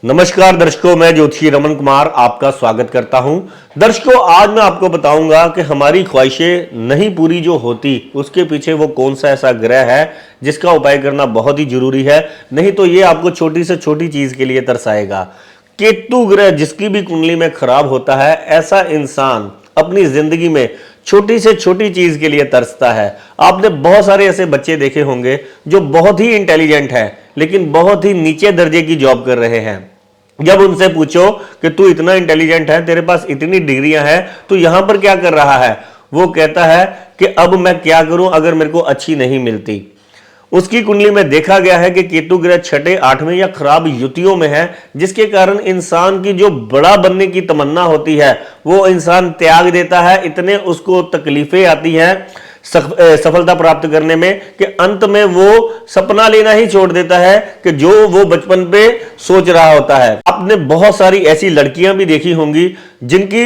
नमस्कार दर्शकों, मैं ज्योतिषी रमन कुमार आपका स्वागत करता हूं। दर्शकों, आज मैं आपको बताऊंगा कि हमारी ख्वाहिशें नहीं पूरी जो होती उसके पीछे वो कौन सा ऐसा ग्रह है जिसका उपाय करना बहुत ही जरूरी है। नहीं तो ये आपको छोटी से छोटी चीज के लिए तरसाएगा। केतु ग्रह जिसकी भी कुंडली में खराब होता है, ऐसा इंसान अपनी जिंदगी में छोटी से छोटी चीज के लिए तरसता है। आपने बहुत सारे ऐसे बच्चे देखे होंगे जो बहुत ही इंटेलिजेंट हैं लेकिन बहुत ही नीचे दर्जे की जॉब कर रहे हैं। जब उनसे पूछो कि तू इतना इंटेलिजेंट है, तेरे पास इतनी डिग्रियां हैं, तू यहां पर क्या कर रहा है, वो कहता है कि अब मैं क्या करूं अगर मेरे को अच्छी नहीं मिलती। उसकी कुंडली में देखा गया है कि केतु ग्रह छठे आठवें या खराब युतियों में है, जिसके कारण इंसान की जो बड़ा बनने की तमन्ना होती है वो इंसान त्याग देता है। इतने उसको तकलीफें आती हैं सफलता प्राप्त करने में कि अंत में वो सपना लेना ही छोड़ देता है कि जो वो बचपन पे सोच रहा होता है। आपने बहुत सारी ऐसी लड़कियां भी देखी होंगी जिनकी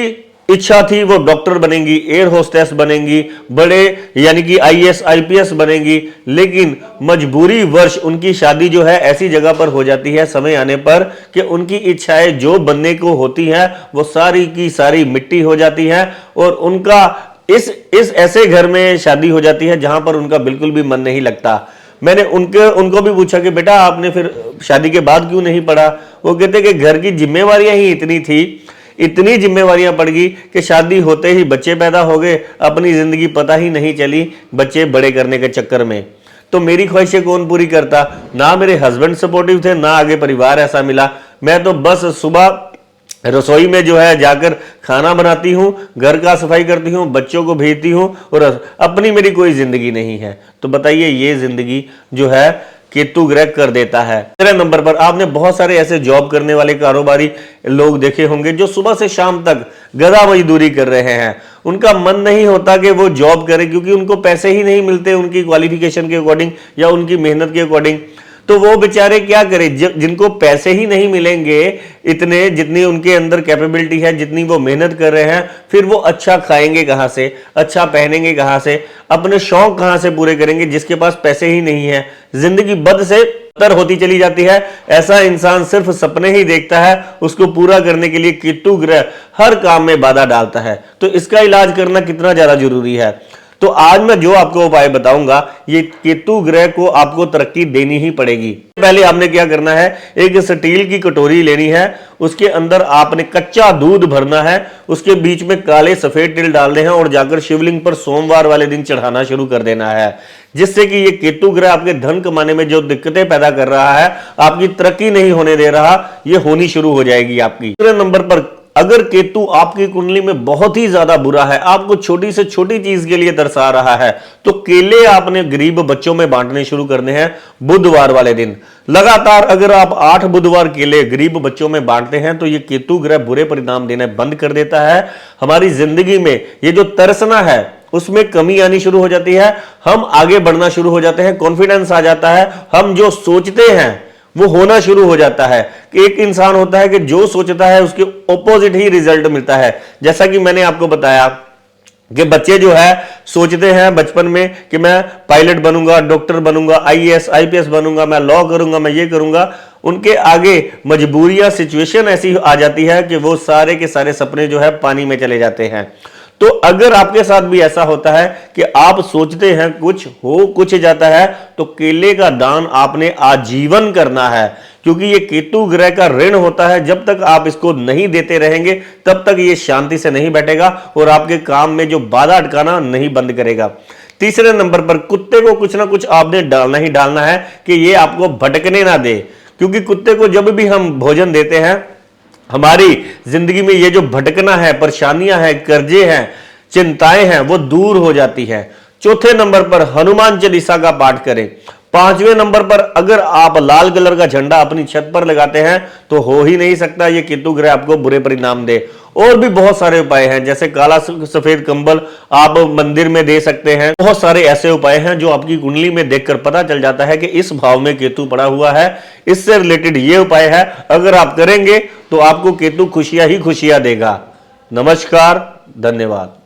इच्छा थी वो डॉक्टर बनेंगी, एयर होस्टेस बनेंगी, बड़े यानी कि आईएएस आईपीएस बनेंगी, लेकिन मजबूरी वर्ष उनकी शादी जो है ऐसी जगह पर हो जाती है समय आने पर कि उनकी इच्छाएं जो बनने को होती हैं वो सारी की सारी मिट्टी हो जाती हैं और उनका इस ऐसे घर में शादी हो जाती है जहां पर उनका बिल्कुल भी मन नहीं लगता। मैंने उनको भी पूछा कि बेटा आपने फिर शादी के बाद क्यों नहीं पढ़ा। वो कहते कि घर की जिम्मेवारियां ही इतनी थी, इतनी जिम्मेवारियां पड़ गई कि शादी होते ही बच्चे पैदा हो गए, अपनी जिंदगी पता ही नहीं चली बच्चे बड़े करने के चक्कर में। तो मेरी ख्वाहिशें कौन पूरी करता। ना मेरे हस्बैंड सपोर्टिव थे, ना आगे परिवार ऐसा मिला। मैं तो बस सुबह रसोई में जो है जाकर खाना बनाती हूँ, घर का सफाई करती हूँ, बच्चों को भेजती हूँ और अपनी मेरी कोई जिंदगी नहीं है। तो बताइए ये जिंदगी जो है केतु ग्रह कर देता है। तीसरे नंबर पर आपने बहुत सारे ऐसे जॉब करने वाले कारोबारी लोग देखे होंगे जो सुबह से शाम तक गधा मजदूरी कर रहे हैं। उनका मन नहीं होता कि वो जॉब करें क्योंकि उनको पैसे ही नहीं मिलते उनकी क्वालिफिकेशन के अकॉर्डिंग या उनकी मेहनत के अकॉर्डिंग। तो वो बेचारे क्या करें जिनको पैसे ही नहीं मिलेंगे इतने जितनी उनके अंदर कैपेबिलिटी है, जितनी वो मेहनत कर रहे हैं, फिर वो अच्छा खाएंगे कहां से, अच्छा पहनेंगे कहां से, अपने शौक कहां से पूरे करेंगे जिसके पास पैसे ही नहीं है। जिंदगी बद से बदतर होती चली जाती है। ऐसा इंसान सिर्फ सपने ही देखता है, उसको पूरा करने के लिए केतु ग्रह हर काम में बाधा डालता है। तो इसका इलाज करना कितना ज्यादा जरूरी है। तो आज मैं जो आपको उपाय बताऊंगा ये केतु ग्रह को आपको तरक्की देनी ही पड़ेगी। पहले आपने क्या करना है, एक स्टील की कटोरी लेनी है, उसके अंदर आपने कच्चा दूध भरना है, उसके बीच में काले सफेद तिल डालने हैं और जाकर शिवलिंग पर सोमवार वाले दिन चढ़ाना शुरू कर देना है, जिससे कि ये केतु ग्रह आपके धन कमाने में जो दिक्कतें पैदा कर रहा है, आपकी तरक्की नहीं होने दे रहा, ये होनी शुरू हो जाएगी आपकी। दूसरे नंबर पर अगर केतु आपकी कुंडली में बहुत ही ज्यादा बुरा है, आपको छोटी से छोटी चीज के लिए दर्शा रहा है, तो केले आपने गरीब बच्चों में बांटने शुरू करने हैं बुधवार वाले दिन। लगातार अगर आप 8 बुधवार केले गरीब बच्चों में बांटते हैं तो ये केतु ग्रह बुरे परिणाम देने बंद कर देता है। हमारी जिंदगी में ये जो तरसना है उसमें कमी आनी शुरू हो जाती है, हम आगे बढ़ना शुरू हो जाते हैं, कॉन्फिडेंस आ जाता है, हम जो सोचते हैं वो होना शुरू हो जाता है। कि एक इंसान होता है कि जो सोचता है उसके ऑपोजिट ही रिजल्ट मिलता है। जैसा कि मैंने आपको बताया कि बच्चे जो है सोचते हैं बचपन में कि मैं पायलट बनूंगा, डॉक्टर बनूंगा, आईएएस आईपीएस बनूंगा, मैं लॉ करूंगा, मैं ये करूंगा। उनके आगे मजबूरियां सिचुएशन ऐसी आ जाती है कि वो सारे के सारे सपने जो है पानी में चले जाते हैं। तो अगर आपके साथ भी ऐसा होता है कि आप सोचते हैं कुछ हो कुछ जाता है, तो केले का दान आपने आजीवन करना है, क्योंकि ये केतु ग्रह का ऋण होता है। जब तक आप इसको नहीं देते रहेंगे तब तक ये शांति से नहीं बैठेगा और आपके काम में जो बाधा अटकाना नहीं बंद करेगा। तीसरे नंबर पर कुत्ते को कुछ ना कुछ आपने डालना ही डालना है कि ये आपको भटकने ना दे, क्योंकि कुत्ते को जब भी हम भोजन देते हैं हमारी जिंदगी में ये जो भटकना है, परेशानियां हैं, कर्जे हैं, चिंताएं हैं, वो दूर हो जाती है। चौथे नंबर पर हनुमान चालीसा का पाठ करें। पांचवें नंबर पर अगर आप लाल कलर का झंडा अपनी छत पर लगाते हैं तो हो ही नहीं सकता ये केतु ग्रह आपको बुरे परिणाम दे। और भी बहुत सारे उपाय हैं, जैसे काला सफेद कंबल आप मंदिर में दे सकते हैं। बहुत सारे ऐसे उपाय हैं जो आपकी कुंडली में देखकर पता चल जाता है कि इस भाव में केतु पड़ा हुआ है, इससे रिलेटेड ये उपाय है। अगर आप करेंगे तो आपको केतु खुशियां ही खुशियां देगा। नमस्कार, धन्यवाद।